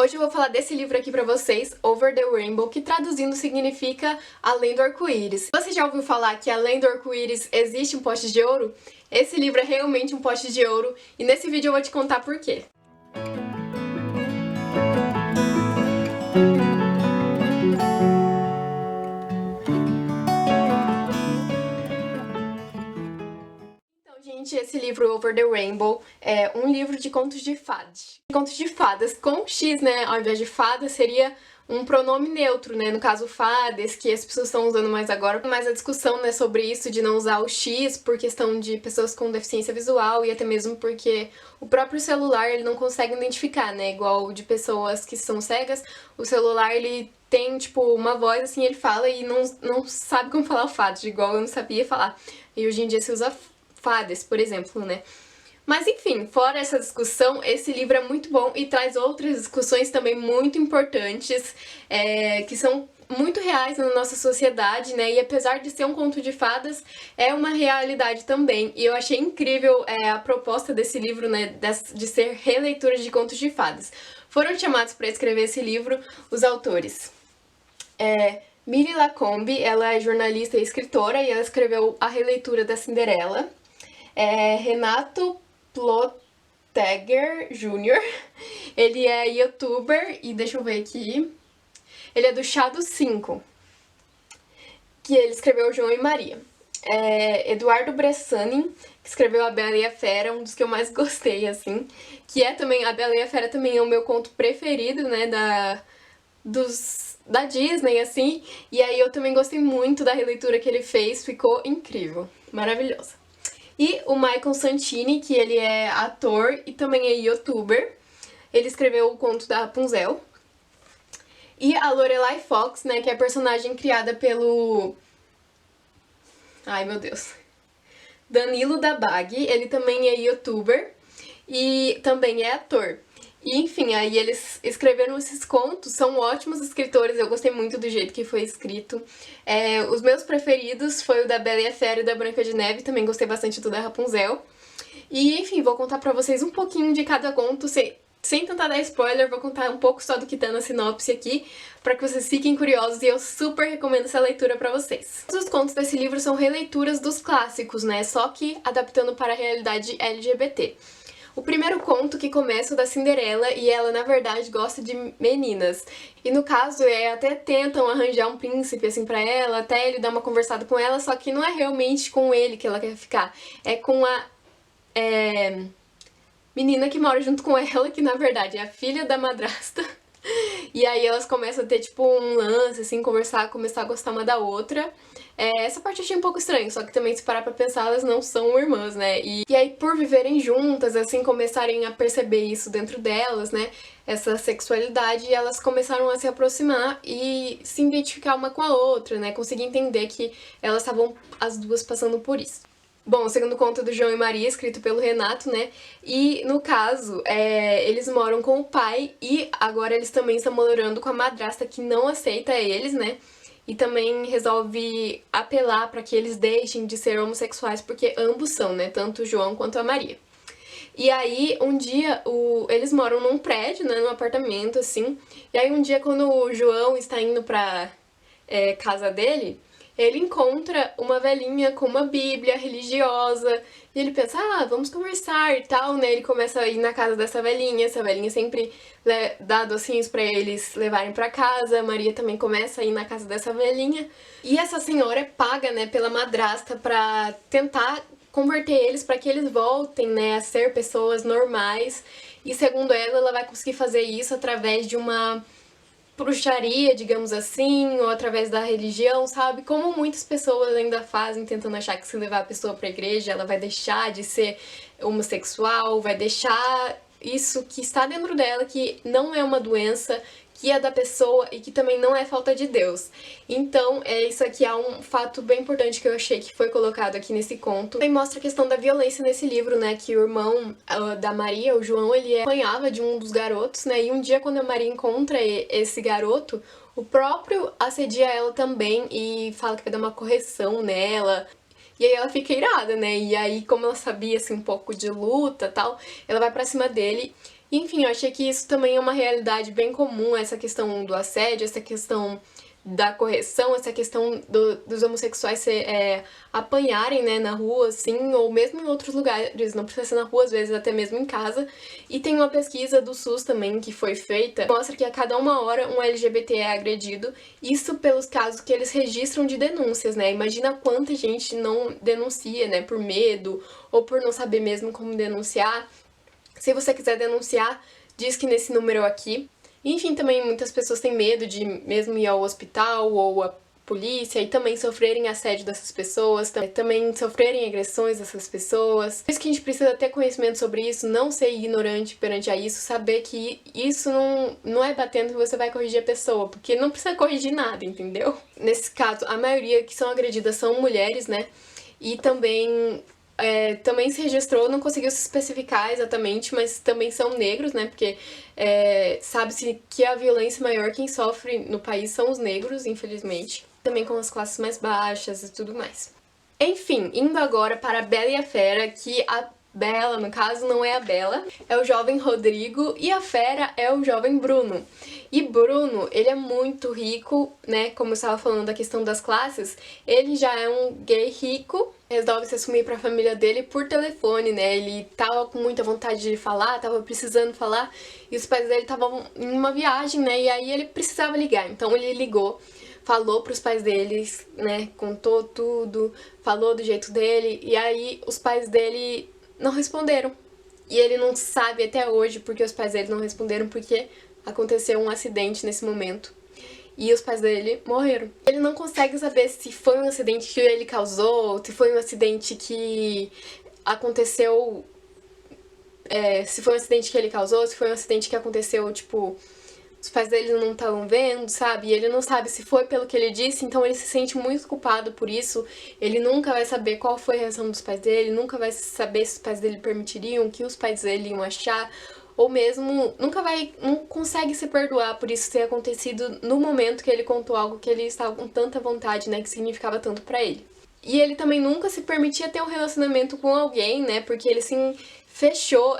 Hoje eu vou falar desse livro aqui pra vocês, Over the Rainbow, que traduzindo significa Além do Arco-Íris. Você já ouviu falar que além do arco-íris existe um pote de ouro? Esse livro é realmente um pote de ouro e nesse vídeo eu vou te contar por quê. Gente, esse livro Over the Rainbow é um livro de contos de fadas. Contos de fadas com X, né? Ao invés de fada, seria um pronome neutro, né? No caso, fadas, que as pessoas estão usando mais agora. Mas a discussão, né, sobre isso, de não usar o X por questão de pessoas com deficiência visual e até mesmo porque o próprio celular, ele não consegue identificar, né? Igual de pessoas que são cegas, o celular, ele tem, tipo, uma voz, assim, ele fala e não sabe como falar o fadas, igual eu não sabia falar. E hoje em dia se usa fadas, por exemplo, né? Mas enfim, fora essa discussão, esse livro é muito bom e traz outras discussões também muito importantes, que são muito reais na nossa sociedade, né? E apesar de ser um conto de fadas, é uma realidade também. E eu achei incrível a proposta desse livro, né? De ser releitura de contos de fadas. Foram chamados para escrever esse livro os autores. Miri Lacombe, ela é jornalista e escritora e ela escreveu a releitura da Cinderela. Renato Plotegger Jr., ele é youtuber e deixa eu ver aqui, ele é do Chá dos 5, que ele escreveu João e Maria. Eduardo Bressani, que escreveu A Bela e a Fera, um dos que eu mais gostei, assim, que é também, A Bela e a Fera também é o meu conto preferido, né, da Disney, assim, e aí eu também gostei muito da releitura que ele fez, ficou incrível, maravilhosa. E o Michael Santini, que ele é ator e também é youtuber, ele escreveu o conto da Rapunzel. E a Lorelai Fox, né, que é a personagem criada pelo... Ai, meu Deus. Danilo da Bag, ele também é youtuber e também é ator. E, enfim, aí eles escreveram esses contos, são ótimos escritores, eu gostei muito do jeito que foi escrito. Os meus preferidos foi o da Bela e a Fera e da Branca de Neve, também gostei bastante do da Rapunzel. E, enfim, vou contar pra vocês um pouquinho de cada conto, sem tentar dar spoiler, vou contar um pouco só do que tá na sinopse aqui, pra que vocês fiquem curiosos e eu super recomendo essa leitura pra vocês. Todos os contos desse livro são releituras dos clássicos, né, só que adaptando para a realidade LGBT. O primeiro conto que começa é o da Cinderela e ela, na verdade, gosta de meninas. E no caso, até tentam arranjar um príncipe, assim, pra ela, até ele dar uma conversada com ela, só que não é realmente com ele que ela quer ficar. É com a menina que mora junto com ela, que na verdade é a filha da madrasta. E aí elas começam a ter, tipo, um lance, assim, começar a gostar uma da outra. Essa parte eu achei um pouco estranho, só que também se parar pra pensar, elas não são irmãs, né? E aí, por viverem juntas, assim, começarem a perceber isso dentro delas, né? Essa sexualidade, elas começaram a se aproximar e se identificar uma com a outra, né? Conseguir entender que elas estavam, as duas, passando por isso. Bom, o segundo conto é do João e Maria, escrito pelo Renato, né? E, no caso, eles moram com o pai e agora eles também estão morando com a madrasta que não aceita eles, né? E também resolve apelar para que eles deixem de ser homossexuais, porque ambos são, né? Tanto o João quanto a Maria. E aí, um dia, eles moram num prédio, né? Num apartamento, assim. E aí, um dia, quando o João está indo pra casa dele, ele encontra uma velhinha com uma bíblia religiosa e ele pensa, vamos conversar e tal, né? Ele começa a ir na casa dessa velhinha, essa velhinha sempre dá docinhos pra eles levarem pra casa, a Maria também começa a ir na casa dessa velhinha. E essa senhora é paga, né, pela madrasta pra tentar converter eles pra que eles voltem, né, a ser pessoas normais. E segundo ela vai conseguir fazer isso através de uma bruxaria, digamos assim, ou através da religião, sabe? Como muitas pessoas ainda fazem, tentando achar que se levar a pessoa pra igreja, ela vai deixar de ser homossexual, vai deixar isso que está dentro dela, que não é uma doença, que é da pessoa e que também não é falta de Deus. Então, isso aqui é um fato bem importante que eu achei que foi colocado aqui nesse conto. Também mostra a questão da violência nesse livro, né, que o irmão da Maria, o João, ele apanhava de um dos garotos, né, e um dia quando a Maria encontra esse garoto, o próprio assedia ela também e fala que vai dar uma correção nela. E aí ela fica irada, né? E aí, como ela sabia, assim, um pouco de luta e tal, ela vai pra cima dele. Enfim, eu achei que isso também é uma realidade bem comum, essa questão do assédio, essa questão da correção, essa questão dos homossexuais apanharem, né, na rua, assim, ou mesmo em outros lugares, não precisa ser na rua, às vezes até mesmo em casa. E tem uma pesquisa do SUS também que foi feita, mostra que a cada 1 hora um LGBT é agredido, isso pelos casos que eles registram de denúncias, né? Imagina quanta gente não denuncia, né, por medo, ou por não saber mesmo como denunciar. Se você quiser denunciar, diz que nesse número aqui. Enfim, também muitas pessoas têm medo de mesmo ir ao hospital ou à polícia e também sofrerem assédio dessas pessoas, também sofrerem agressões dessas pessoas. Por isso que a gente precisa ter conhecimento sobre isso, não ser ignorante perante a isso, saber que isso não é batendo que você vai corrigir a pessoa, porque não precisa corrigir nada, entendeu? Nesse caso, a maioria que são agredidas são mulheres, né? E também se registrou, não conseguiu se especificar exatamente, mas também são negros, né? Porque sabe-se que a violência maior quem sofre no país são os negros, infelizmente. Também com as classes mais baixas e tudo mais. Enfim, indo agora para a Bela e a Fera, que a Bela, no caso, não é a Bela, é o jovem Rodrigo e a Fera é o jovem Bruno. E Bruno, ele é muito rico, né? Como eu estava falando da questão das classes, ele já é um gay rico, resolve se assumir para a família dele por telefone, né? Ele tava com muita vontade de falar, tava precisando falar, e os pais dele estavam em uma viagem, né? E aí ele precisava ligar, então ele ligou. Falou pros pais deles, né, contou tudo, falou do jeito dele, e aí os pais dele não responderam. E ele não sabe até hoje porque os pais dele não responderam, porque aconteceu um acidente nesse momento. E os pais dele morreram. Ele não consegue saber se foi um acidente que ele causou, se foi um acidente que aconteceu. Se foi um acidente que ele causou, se foi um acidente que aconteceu, tipo, os pais dele não estavam vendo, sabe? E ele não sabe se foi pelo que ele disse, então ele se sente muito culpado por isso. Ele nunca vai saber qual foi a reação dos pais dele, nunca vai saber se os pais dele permitiriam, o que os pais dele iam achar, ou mesmo não consegue se perdoar por isso ter acontecido no momento que ele contou algo que ele estava com tanta vontade, né, que significava tanto pra ele. E ele também nunca se permitia ter um relacionamento com alguém, né, porque ele se fechou,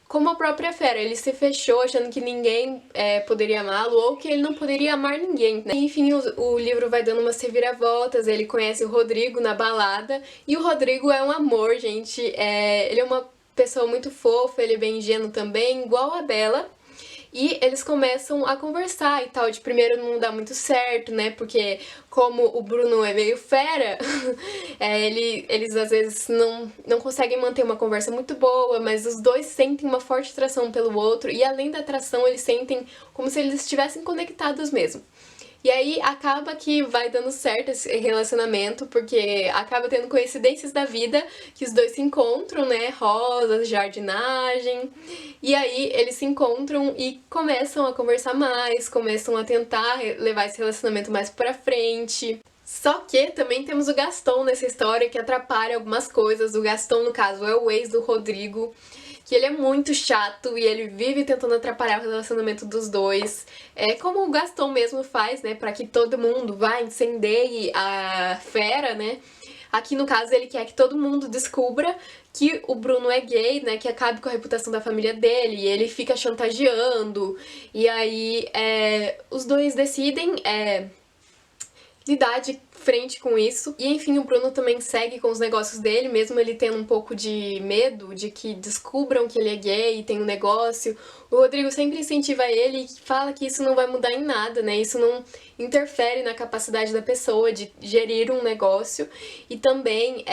como a própria Fera, ele se fechou achando que ninguém poderia amá-lo ou que ele não poderia amar ninguém, né? E, enfim, o livro vai dando umas reviravoltas, ele conhece o Rodrigo na balada, e o Rodrigo é um amor, gente, ele é uma pessoa muito fofa, ele é bem ingênuo também, igual a Bela. E eles começam a conversar e tal. De primeiro não dá muito certo, né? Porque como o Bruno é meio fera, eles às vezes não conseguem manter uma conversa muito boa, mas os dois sentem uma forte atração pelo outro. E além da atração, eles sentem como se eles estivessem conectados mesmo. E aí acaba que vai dando certo esse relacionamento, porque acaba tendo coincidências da vida que os dois se encontram, né? Rosas, jardinagem. E aí eles se encontram e começam a conversar mais, começam a tentar levar esse relacionamento mais pra frente. Só que também temos o Gaston nessa história que atrapalha algumas coisas. O Gaston, no caso, é o ex do Rodrigo, que ele é muito chato e ele vive tentando atrapalhar o relacionamento dos dois. É como o Gaston mesmo faz, né, pra que todo mundo vá, incendeie a Fera, né? Aqui, no caso, ele quer que todo mundo descubra que o Bruno é gay, né, que acabe com a reputação da família dele, e ele fica chantageando. E aí, os dois decidem lidar de frente com isso. E enfim, o Bruno também segue com os negócios dele, mesmo ele tendo um pouco de medo de que descubram que ele é gay e tem um negócio. O Rodrigo sempre incentiva ele e fala que isso não vai mudar em nada, né? Isso não interfere na capacidade da pessoa de gerir um negócio. E também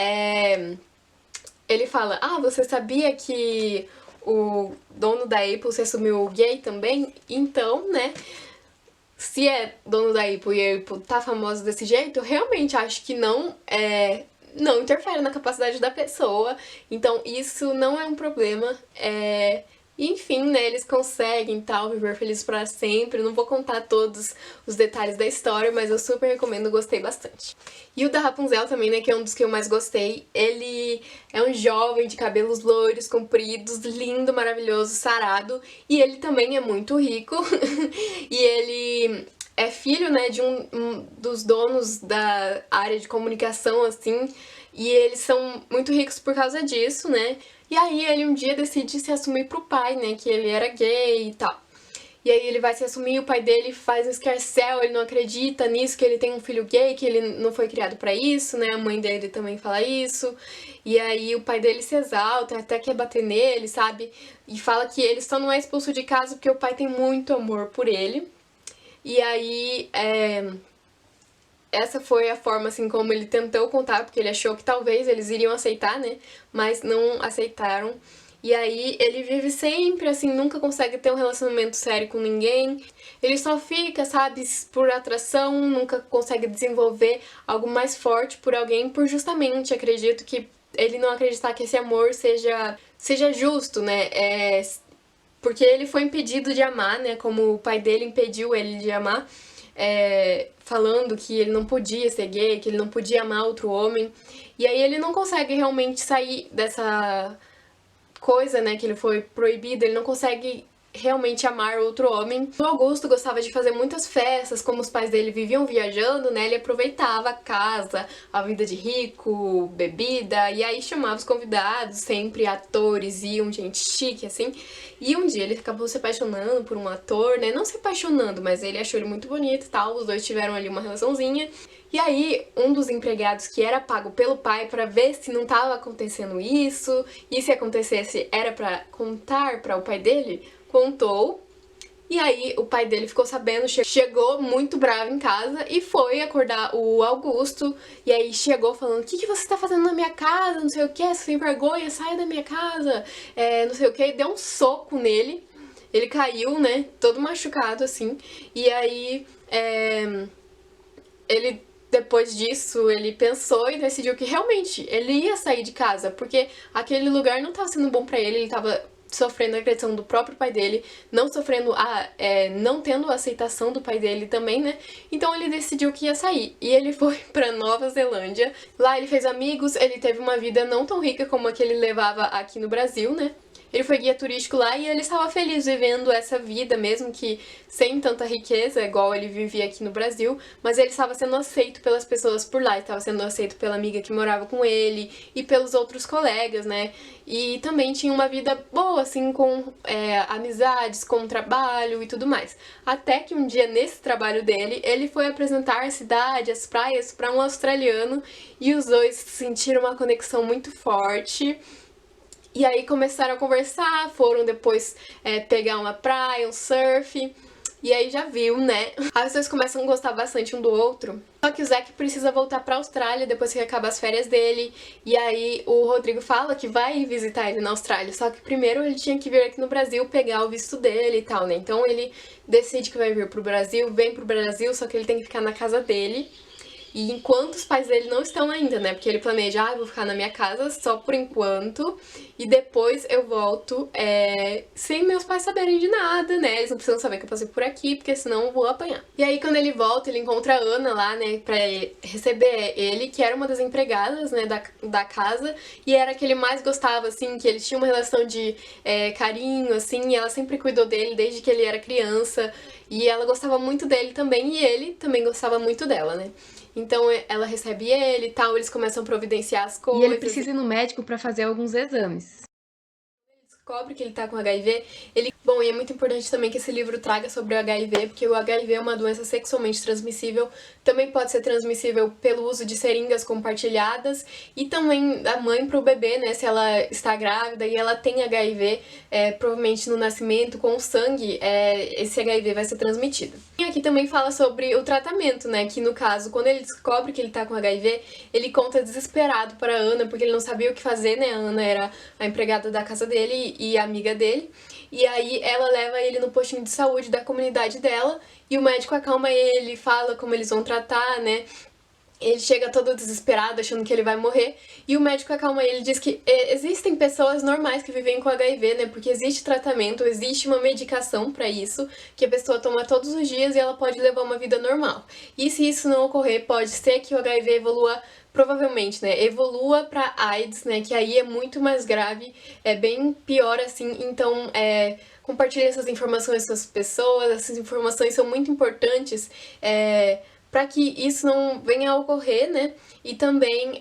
ele fala, você sabia que o dono da Apple se assumiu gay também? Então, né, se é dono da Apple e a Apple tá famosa desse jeito, eu realmente acho que não interfere na capacidade da pessoa. Então isso não é um problema. E, enfim, né, eles conseguem tal, viver felizes pra sempre. Não vou contar todos os detalhes da história, mas eu super recomendo, gostei bastante. E o da Rapunzel também, né, que é um dos que eu mais gostei. Ele é um jovem de cabelos loiros, compridos, lindo, maravilhoso, sarado. E ele também é muito rico. E ele é filho, né, de um dos donos da área de comunicação, assim. e eles são muito ricos por causa disso, né? E aí ele um dia decide se assumir pro pai, né, que ele era gay e tal. E aí ele vai se assumir, o pai dele faz um escarcéu, ele não acredita nisso, que ele tem um filho gay, que ele não foi criado pra isso, né? A mãe dele também fala isso. E aí o pai dele se exalta, até quer bater nele, sabe? E fala que ele só não é expulso de casa porque o pai tem muito amor por ele. E aí, essa foi a forma, assim, como ele tentou contar, porque ele achou que talvez eles iriam aceitar, né? Mas não aceitaram. E aí ele vive sempre assim, nunca consegue ter um relacionamento sério com ninguém. Ele só fica, sabe, por atração, nunca consegue desenvolver algo mais forte por alguém, por justamente, acredito que ele não acreditar que esse amor seja justo, né? Porque ele foi impedido de amar, né? Como o pai dele impediu ele de amar, falando que ele não podia ser gay, que ele não podia amar outro homem. E aí ele não consegue realmente sair dessa coisa, né, que ele foi proibido, ele não consegue realmente amar outro homem. O Augusto gostava de fazer muitas festas, como os pais dele viviam viajando, né, ele aproveitava a casa, a vida de rico, bebida, e aí chamava os convidados, sempre atores, iam, gente chique, assim. E um dia ele acabou se apaixonando por um ator, né, não se apaixonando, mas ele achou ele muito bonito e tal, os dois tiveram ali uma relaçãozinha. E aí, um dos empregados que era pago pelo pai para ver se não estava acontecendo isso, e se acontecesse era para contar para o pai dele, contou. E aí o pai dele ficou sabendo, chegou muito bravo em casa e foi acordar o Augusto. E aí chegou falando: o que você tá fazendo na minha casa? Não sei o que, sem vergonha, sai da minha casa, não sei o que. Deu um soco nele. Ele caiu, né? Todo machucado assim. E aí ele, depois disso, ele pensou e decidiu que realmente ele ia sair de casa, porque aquele lugar não estava sendo bom pra ele, ele estava sofrendo a agressão do próprio pai dele, não sofrendo não tendo a aceitação do pai dele também, né? Então ele decidiu que ia sair. E ele foi pra Nova Zelândia. Lá ele fez amigos, ele teve uma vida não tão rica como a que ele levava aqui no Brasil, né? Ele foi guia turístico lá e ele estava feliz vivendo essa vida, mesmo que sem tanta riqueza, igual ele vivia aqui no Brasil, mas ele estava sendo aceito pelas pessoas por lá, estava sendo aceito pela amiga que morava com ele e pelos outros colegas, né? E também tinha uma vida boa, assim, com amizades, com trabalho e tudo mais. Até que um dia, nesse trabalho dele, ele foi apresentar a cidade, as praias, para um australiano e os dois sentiram uma conexão muito forte. E aí começaram a conversar, foram depois pegar uma praia, um surf. E aí já viu, né? As pessoas começam a gostar bastante um do outro. Só que o Zack precisa voltar pra Austrália depois que acaba as férias dele. E aí o Rodrigo fala que vai visitar ele na Austrália. Só que primeiro ele tinha que vir aqui no Brasil pegar o visto dele e tal, né? Então ele decide que vai vir pro Brasil, vem pro Brasil, só que ele tem que ficar na casa dele. E enquanto os pais dele não estão ainda, né? Porque ele planeja, eu vou ficar na minha casa só por enquanto, e depois eu volto sem meus pais saberem de nada, né? Eles não precisam saber que eu passei por aqui, porque senão eu vou apanhar. E aí, quando ele volta, ele encontra a Ana lá, né? Pra receber ele, que era uma das empregadas, né? Da casa, e era a que ele mais gostava, assim, que eles tinham uma relação de carinho, assim, e ela sempre cuidou dele desde que ele era criança, e ela gostava muito dele também, e ele também gostava muito dela, né? Então ela recebe ele e tal, eles começam a providenciar as coisas. E ele precisa ir no médico para fazer alguns exames. Descobre que ele tá com HIV. Bom, e é muito importante também que esse livro traga sobre o HIV, porque o HIV é uma doença sexualmente transmissível, também pode ser transmissível pelo uso de seringas compartilhadas e também da mãe pro bebê, né, se ela está grávida e ela tem HIV, provavelmente no nascimento, com o sangue, esse HIV vai ser transmitido. E aqui também fala sobre o tratamento, né, que no caso, quando ele descobre que ele tá com HIV, ele conta desesperado para a Ana, porque ele não sabia o que fazer, né, a Ana era a empregada da casa dele e amiga dele, e aí ela leva ele no postinho de saúde da comunidade dela, e o médico acalma ele, fala como eles vão tratar, né, ele chega todo desesperado, achando que ele vai morrer, e o médico acalma ele, diz que existem pessoas normais que vivem com HIV, né, porque existe tratamento, existe uma medicação pra isso, que a pessoa toma todos os dias e ela pode levar uma vida normal. E se isso não ocorrer, pode ser que o HIV evolua, provavelmente, né, evolua pra AIDS, né, que aí é muito mais grave, é bem pior assim, então compartilhe essas informações com as pessoas, essas informações são muito importantes, para que isso não venha a ocorrer, né? E também,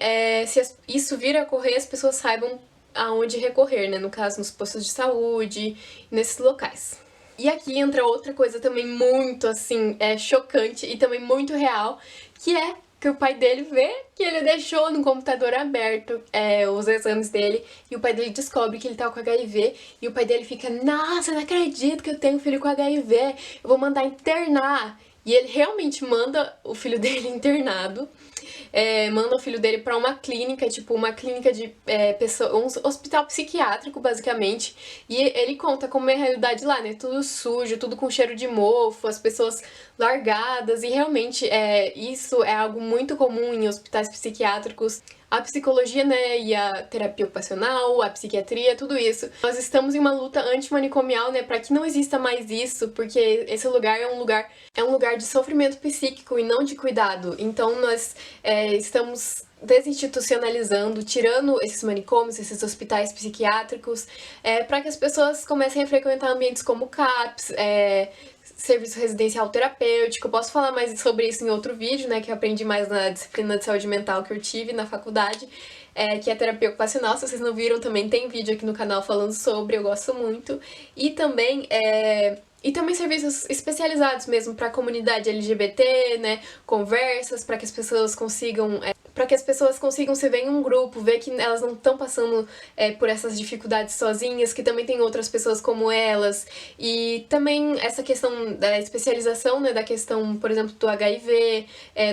se isso vir a ocorrer, as pessoas saibam aonde recorrer, né? No caso, nos postos de saúde, nesses locais. E aqui entra outra coisa também muito, assim, chocante e também muito real, que é que o pai dele vê que ele deixou no computador aberto os exames dele, e o pai dele descobre que ele tá com HIV, e o pai dele fica, nossa, não acredito que eu tenho um filho com HIV, eu vou mandar internar. E ele realmente manda o filho dele internado, manda o filho dele pra uma clínica, tipo uma clínica de um hospital psiquiátrico, basicamente. E ele conta como é a realidade lá, né? Tudo sujo, tudo com cheiro de mofo, as pessoas largadas. E realmente isso é algo muito comum em hospitais psiquiátricos. A psicologia, né, e a terapia ocupacional, a psiquiatria, tudo isso. Nós estamos em uma luta antimanicomial, né, para que não exista mais isso, porque esse lugar é um lugar de sofrimento psíquico e não de cuidado. Então nós estamos desinstitucionalizando, tirando esses manicômios, esses hospitais psiquiátricos, para que as pessoas comecem a frequentar ambientes como CAPS, serviço residencial terapêutico. Eu posso falar mais sobre isso em outro vídeo, né, que eu aprendi mais na disciplina de saúde mental que eu tive na faculdade, que é terapia ocupacional. Se vocês não viram, também tem vídeo aqui no canal falando sobre, eu gosto muito. E também serviços especializados mesmo para a comunidade LGBT, né, conversas para que as pessoas consigam se ver em um grupo, ver que elas não estão passando por essas dificuldades sozinhas, que também tem outras pessoas como elas. E também essa questão da especialização, né, da questão, por exemplo, do HIV,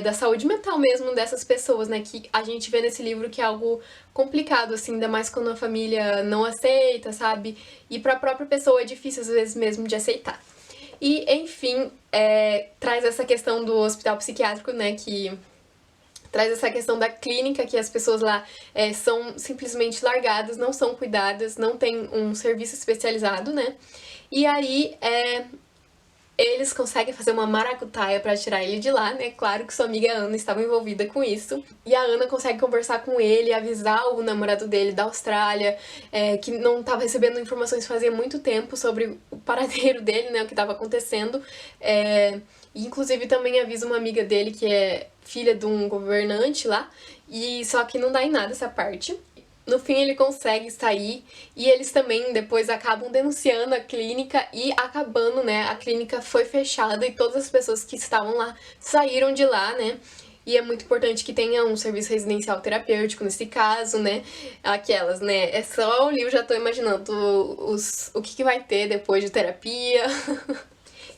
da saúde mental mesmo dessas pessoas, né, que a gente vê nesse livro que é algo complicado, assim, ainda mais quando a família não aceita, sabe? E para a própria pessoa é difícil às vezes mesmo de aceitar. E, enfim, traz essa questão do hospital psiquiátrico, né, que traz essa questão da clínica, que as pessoas lá são simplesmente largadas, não são cuidadas, não tem um serviço especializado, né? E aí eles conseguem fazer uma maracutaia pra tirar ele de lá, né? Claro que sua amiga Ana estava envolvida com isso. E a Ana consegue conversar com ele, avisar o namorado dele da Austrália, que não estava recebendo informações fazia muito tempo sobre o paradeiro dele, né? O que estava acontecendo. E, inclusive, também avisa uma amiga dele que é filha de um governante lá, e só que não dá em nada essa parte. No fim ele consegue sair, e eles também depois acabam denunciando a clínica e acabando, né, a clínica foi fechada e todas as pessoas que estavam lá saíram de lá, né. E é muito importante que tenha um serviço residencial terapêutico nesse caso, né, aquelas, né, é só o livro, já tô imaginando o que vai ter depois de terapia.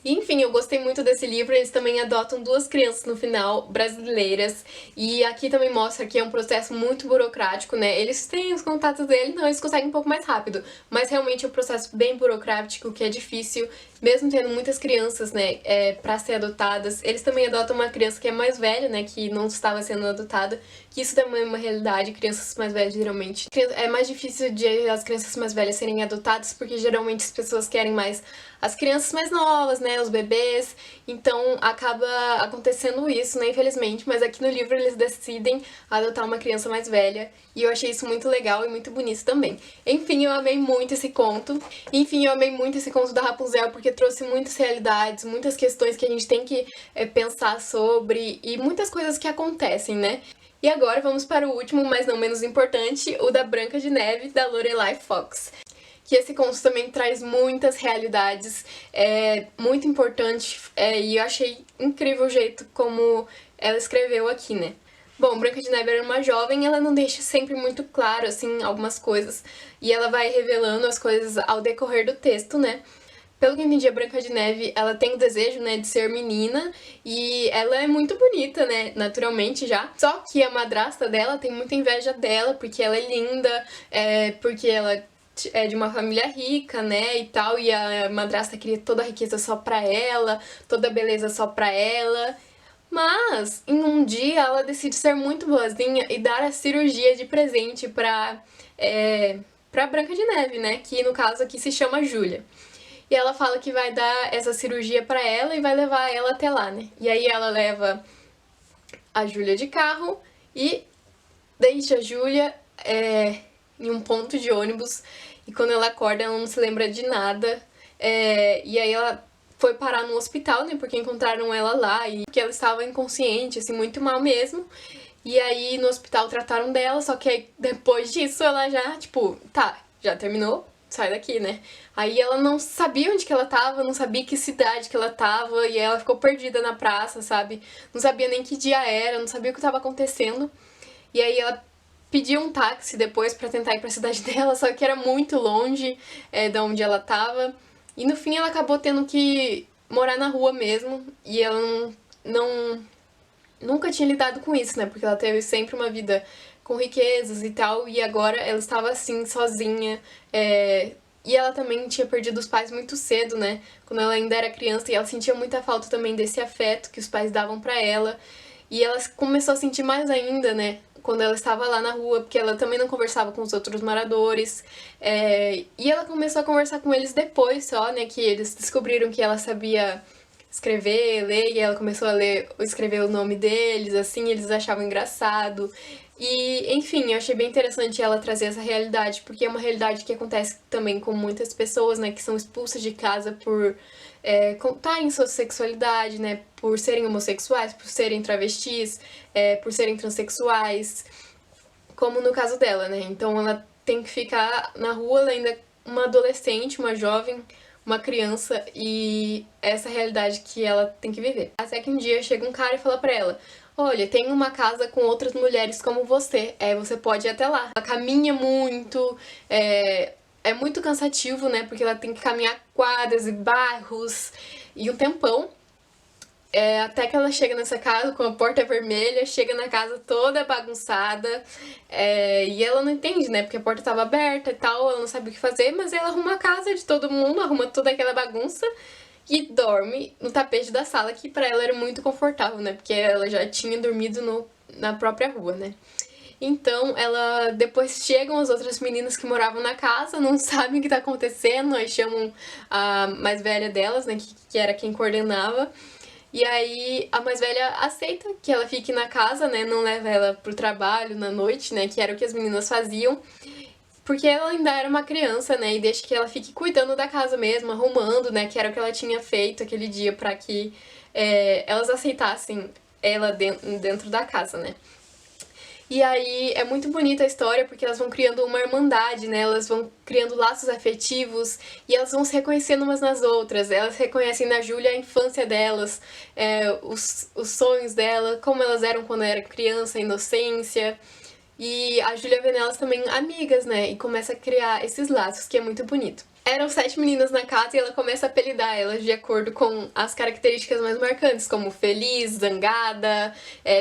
Enfim, eu gostei muito desse livro, eles também adotam 2 crianças no final, brasileiras, e aqui também mostra que é um processo muito burocrático, né? Eles têm os contatos dele, então eles conseguem um pouco mais rápido, mas realmente é um processo bem burocrático, que é difícil, mesmo tendo muitas crianças, né, pra ser adotadas. Eles também adotam uma criança que é mais velha, né, que não estava sendo adotada, que isso também é uma realidade, crianças mais velhas geralmente. É mais difícil de as crianças mais velhas serem adotadas, porque geralmente as pessoas querem mais as crianças mais novas, né, os bebês, então acaba acontecendo isso, né, infelizmente, mas aqui no livro eles decidem adotar uma criança mais velha, e eu achei isso muito legal e muito bonito também. Enfim, eu amei muito esse conto, da Rapunzel, porque trouxe muitas realidades, muitas questões que a gente tem que pensar sobre, e muitas coisas que acontecem, né. E agora vamos para o último, mas não menos importante, o da Branca de Neve, da Lorelai Fox. Que esse conto também traz muitas realidades, muito importante, e eu achei incrível o jeito como ela escreveu aqui, né. Bom, Branca de Neve era uma jovem, ela não deixa sempre muito claro, assim, algumas coisas, e ela vai revelando as coisas ao decorrer do texto, né. Pelo que eu entendi, a Branca de Neve, ela tem o desejo, né, de ser menina, e ela é muito bonita, né, naturalmente já. Só que a madrasta dela tem muita inveja dela, porque ela é linda, porque ela é de uma família rica, né, e tal, e a madrasta queria toda a riqueza só pra ela, toda a beleza só pra ela. Mas, em um dia, ela decide ser muito boazinha e dar a cirurgia de presente pra Branca de Neve, né, que no caso aqui se chama Júlia. E ela fala que vai dar essa cirurgia pra ela e vai levar ela até lá, né. E aí ela leva a Júlia de carro e deixa a Júlia em um ponto de ônibus, e quando ela acorda ela não se lembra de nada, e aí ela foi parar no hospital, né, porque encontraram ela lá e que ela estava inconsciente, assim, muito mal mesmo. E aí no hospital trataram dela, só que aí, depois disso ela já, tipo, tá, já terminou, sai daqui, né? Aí ela não sabia onde que ela tava, não sabia que cidade que ela tava, e ela ficou perdida na praça, sabe? Não sabia nem que dia era, não sabia o que tava acontecendo. E aí ela pediu um táxi depois pra tentar ir pra cidade dela, só que era muito longe da onde ela tava. E no fim ela acabou tendo que morar na rua mesmo, e ela não nunca tinha lidado com isso, né? Porque ela teve sempre uma vida com riquezas e tal, e agora ela estava assim, sozinha. E ela também tinha perdido os pais muito cedo, né? Quando ela ainda era criança, e ela sentia muita falta também desse afeto que os pais davam pra ela. E ela começou a sentir mais ainda, né? Quando ela estava lá na rua, porque ela também não conversava com os outros moradores. E ela começou a conversar com eles depois só, né? Que eles descobriram que ela sabia escrever, ler, e ela começou a ler, escrever o nome deles, assim, eles achavam engraçado. E, enfim, eu achei bem interessante ela trazer essa realidade, porque é uma realidade que acontece também com muitas pessoas, né, que são expulsas de casa por contarem sua sexualidade, né, por serem homossexuais, por serem travestis, por serem transexuais, como no caso dela, né, então ela tem que ficar na rua, ela ainda é uma adolescente, uma jovem, uma criança, e essa é a realidade que ela tem que viver. Até que um dia chega um cara e fala pra ela: olha, tem uma casa com outras mulheres como você, você pode ir até lá. Ela caminha muito, é muito cansativo, né, porque ela tem que caminhar quadras e bairros e um tempão. Até que ela chega nessa casa com a porta vermelha, chega na casa toda bagunçada, e ela não entende, né, porque a porta tava aberta e tal, ela não sabe o que fazer, mas ela arruma a casa de todo mundo, arruma toda aquela bagunça e dorme no tapete da sala, que pra ela era muito confortável, né, porque ela já tinha dormido na própria rua, né. Então, depois chegam as outras meninas que moravam na casa, não sabem o que tá acontecendo, aí chamam a mais velha delas, né, que era quem coordenava. E aí a mais velha aceita que ela fique na casa, né, não leva ela pro trabalho na noite, né, que era o que as meninas faziam, porque ela ainda era uma criança, né, e deixa que ela fique cuidando da casa mesmo, arrumando, né, que era o que ela tinha feito aquele dia pra que elas aceitassem ela dentro da casa, né. E aí é muito bonita a história porque elas vão criando uma irmandade, né? Elas vão criando laços afetivos e elas vão se reconhecendo umas nas outras. Elas reconhecem na Júlia a infância delas, os sonhos dela, como elas eram quando era criança, a inocência. E a Júlia vê nelas também amigas, né? E começa a criar esses laços, que é muito bonito. Eram 7 meninas na casa e ela começa a apelidar elas de acordo com as características mais marcantes, como feliz, zangada,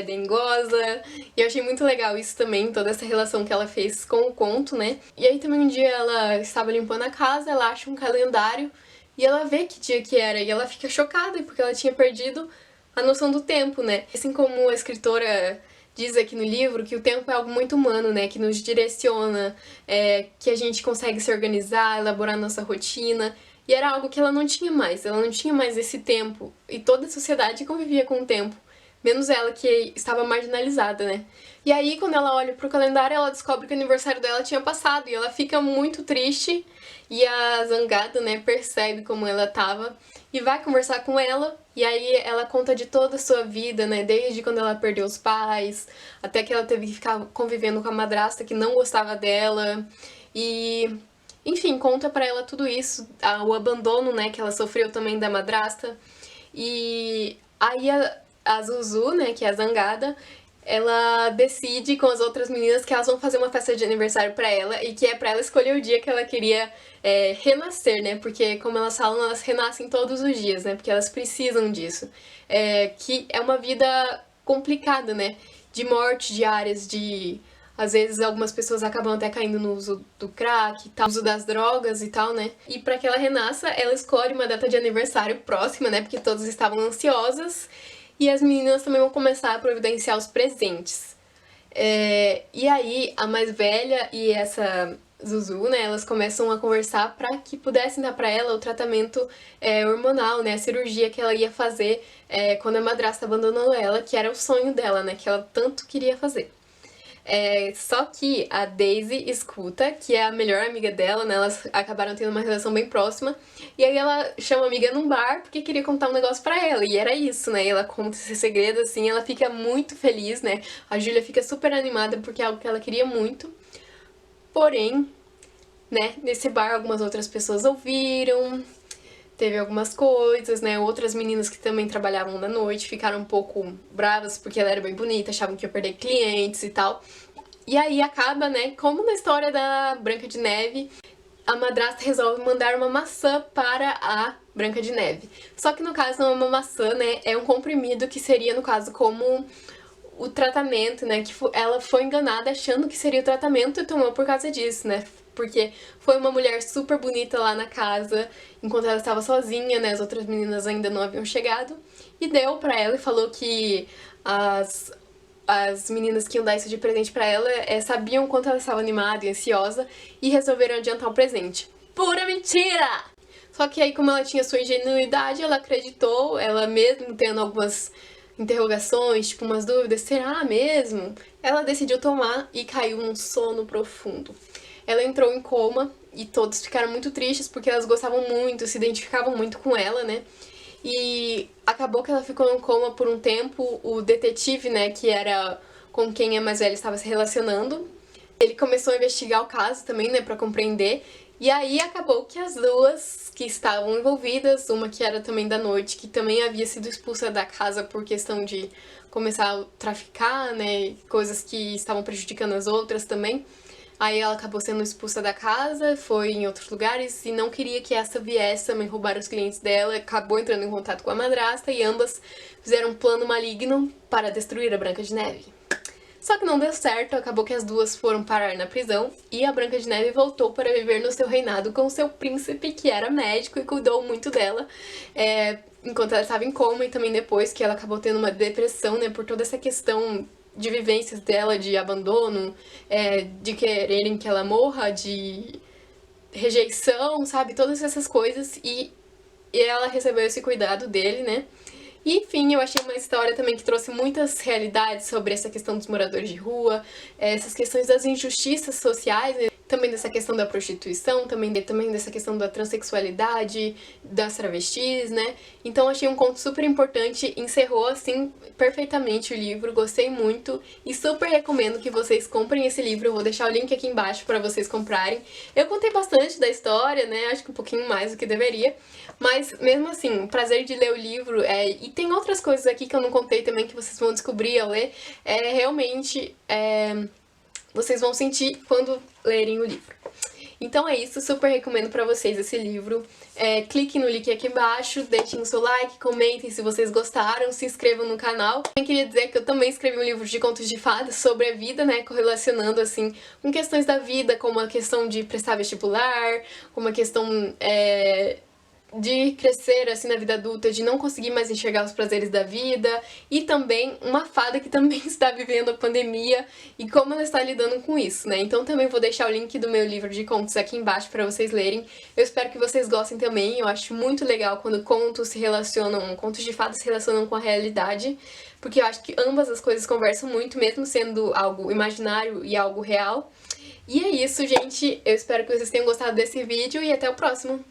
dengosa. E eu achei muito legal isso também, toda essa relação que ela fez com o conto, né? E aí também um dia ela estava limpando a casa, ela acha um calendário e ela vê que dia que era e ela fica chocada porque ela tinha perdido a noção do tempo, né? Assim como a escritora diz aqui no livro, que o tempo é algo muito humano, né, que nos direciona, que a gente consegue se organizar, elaborar nossa rotina, e era algo que ela não tinha mais esse tempo, e toda a sociedade convivia com o tempo, menos ela que estava marginalizada, né. E aí, quando ela olha pro calendário, ela descobre que o aniversário dela tinha passado, e ela fica muito triste, e a zangada, né, percebe como ela tava, e vai conversar com ela, e aí ela conta de toda a sua vida, né, desde quando ela perdeu os pais, até que ela teve que ficar convivendo com a madrasta que não gostava dela, e enfim, conta pra ela tudo isso, o abandono, né, que ela sofreu também da madrasta, e aí a Zuzu, né, que é a zangada, ela decide com as outras meninas que elas vão fazer uma festa de aniversário pra ela e que é pra ela escolher o dia que ela queria renascer, né? Porque, como elas falam, elas renascem todos os dias, né? Porque elas precisam disso. Que é uma vida complicada, né? De morte diárias, de... Às vezes algumas pessoas acabam até caindo no uso do crack e tal, uso das drogas e tal, né? E pra que ela renasça, ela escolhe uma data de aniversário próxima, né? Porque todas estavam ansiosas. E as meninas também vão começar a providenciar os presentes. E aí, a mais velha e essa Zuzu, né, elas começam a conversar pra que pudessem dar pra ela o tratamento hormonal, né, a cirurgia que ela ia fazer quando a madrasta abandonou ela, que era o sonho dela, né, que ela tanto queria fazer. Só que a Daisy escuta, que é a melhor amiga dela, né? Elas acabaram tendo uma relação bem próxima. E aí ela chama a amiga num bar porque queria contar um negócio pra ela. E era isso, né? E ela conta esse segredo, assim, ela fica muito feliz, né? A Júlia fica super animada porque é algo que ela queria muito. Porém, né, nesse bar algumas outras pessoas ouviram, teve algumas coisas, né? Outras meninas que também trabalhavam na noite ficaram um pouco bravas porque ela era bem bonita, achavam que ia perder clientes e tal. E aí acaba, né, como na história da Branca de Neve, a madrasta resolve mandar uma maçã para a Branca de Neve. Só que no caso não é uma maçã, né? É um comprimido que seria, no caso, como o tratamento, né? Que ela foi enganada achando que seria o tratamento e tomou por causa disso, né? Porque foi uma mulher super bonita lá na casa, enquanto ela estava sozinha, né? As outras meninas ainda não haviam chegado. E deu pra ela e falou que as meninas que iam dar isso de presente pra ela sabiam o quanto ela estava animada e ansiosa e resolveram adiantar o presente. Pura mentira! Só que aí, como ela tinha sua ingenuidade, ela acreditou, ela mesmo tendo algumas interrogações, tipo umas dúvidas, será mesmo? Ela decidiu tomar e caiu num sono profundo. Ela entrou em coma e todos ficaram muito tristes porque elas gostavam muito, se identificavam muito com ela, né? E acabou que ela ficou em coma por um tempo. O detetive, né, que era com quem a mais velha estava se relacionando, ele começou a investigar o caso também, né, pra compreender. E aí acabou que as duas que estavam envolvidas, uma que era também da noite, que também havia sido expulsa da casa por questão de começar a traficar, né, coisas que estavam prejudicando as outras também. Aí ela acabou sendo expulsa da casa, foi em outros lugares e não queria que essa viesse também roubar os clientes dela, acabou entrando em contato com a madrasta e ambas fizeram um plano maligno para destruir a Branca de Neve. Só que não deu certo, acabou que as duas foram parar na prisão e a Branca de Neve voltou para viver no seu reinado com seu príncipe, que era médico e cuidou muito dela, enquanto ela estava em coma e também depois que ela acabou tendo uma depressão, né, por toda essa questão de vivências dela, de abandono, de quererem que ela morra, de rejeição, sabe? Todas essas coisas e ela recebeu esse cuidado dele, né? E, enfim, eu achei uma história também que trouxe muitas realidades sobre essa questão dos moradores de rua, essas questões das injustiças sociais, né? Também dessa questão da prostituição, também dessa questão da transexualidade, das travestis, né? Então achei um conto super importante, encerrou assim perfeitamente o livro, gostei muito e super recomendo que vocês comprem esse livro, eu vou deixar o link aqui embaixo para vocês comprarem. Eu contei bastante da história, né? Acho que um pouquinho mais do que deveria, mas mesmo assim, o prazer de ler o livro, e tem outras coisas aqui que eu não contei também que vocês vão descobrir ao ler, realmente vocês vão sentir quando lerem o livro. Então é isso, super recomendo pra vocês esse livro. Cliquem no link aqui embaixo, deixem o seu like, comentem se vocês gostaram, se inscrevam no canal. Eu queria dizer que eu também escrevi um livro de contos de fadas sobre a vida, né, correlacionando assim com questões da vida, como a questão de prestar vestibular, como a questão de crescer assim na vida adulta, de não conseguir mais enxergar os prazeres da vida, e também uma fada que também está vivendo a pandemia e como ela está lidando com isso, né? Então também vou deixar o link do meu livro de contos aqui embaixo para vocês lerem. Eu espero que vocês gostem também, eu acho muito legal quando contos de fadas se relacionam com a realidade, porque eu acho que ambas as coisas conversam muito, mesmo sendo algo imaginário e algo real. E é isso, gente, eu espero que vocês tenham gostado desse vídeo e até o próximo!